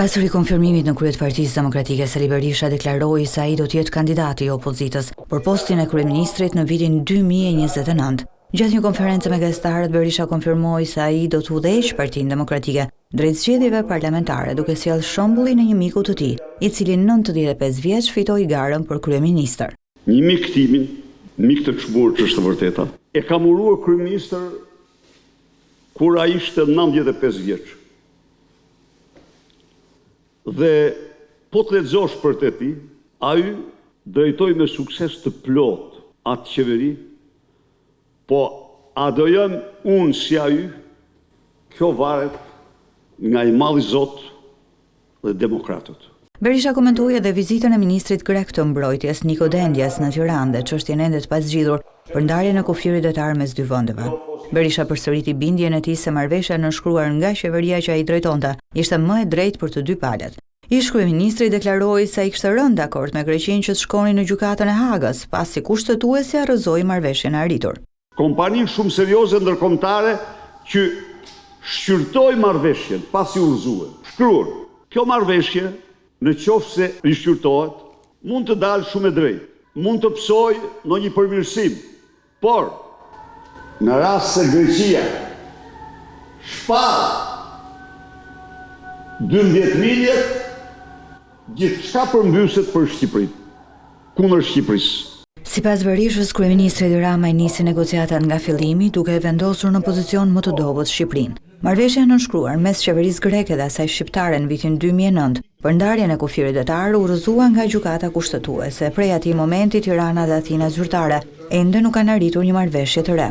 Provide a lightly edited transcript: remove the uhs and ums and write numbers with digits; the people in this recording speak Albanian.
Pas rikonfirmimit në krye të Partisë Demokratike, Sali Berisha deklaroi se ai do të jetë kandidati i opozitës për postin e kryeministrit në vitin 2029. Gjatë një konferencë me gazetarët, Berisha konfirmoi se ai do të udhëheqë Partinë Demokratike drejt zgjedhjeve parlamentare, duke sjellë shembullin e një miku të tij, i cili në 95 vjeç fitoi garën për kryeministër. Një mik timin, mik të çmuar që është e vërteta, e kam uruar kryeministër kur ai ishte 95 vjeç. Dhe po të lexosh për të ti, ai drejtoi me sukses të plot atë qeveri, po a do jam unë si ai, kjo varet nga i madhi Zot dhe demokratët. Berisha komentoi edhe vizitën e ministrit grek të mbrojtjes Niko Dendjas në Tiranë dhe çështjen ende të pazgjidhur për ndarjen e kufirit detar mes dy vendeve. Berisha përsëriti bindjen e tij se marrëveshja nënshkruar nga qeveria që ai drejtonte ishte më e drejtë për të dy palët. Ish-kryeministri deklaroi se ai kishte rënë dakord me Greqinë që të shkonin në gjykatën e Hagës, pasi kushtetuesi arrëzoi marrëveshjen e arritur. Kompani shumë serioze ndërkombëtare që shqyrtoi marrëveshjen pasi u rrëzue. Shkruar, kjo marrëveshje në qoftë se rishqyrtohet, mund të dalë shumë e drejtë, mund të psojë në një përmirësim, por në rast se Greqia shpall 12 miljet, gjithçka përmbyset për Shqipërinë, kundër Shqipërisë. Sipas Berishës, kryeministri Edi Rama nisi negociatat nga fillimi, duke e vendosur në pozicion më të dobët Shqipërinë. Marrëveshja nënshkruar mes qeverisë greke dhe asaj shqiptare në vitin 2009 për ndarjen e kufirit detar u rrëzua nga gjykata kushtetuese. Prej atij momenti Tirana dhe Athina zyrtare ende nuk kanë arritur një marrëveshje të re.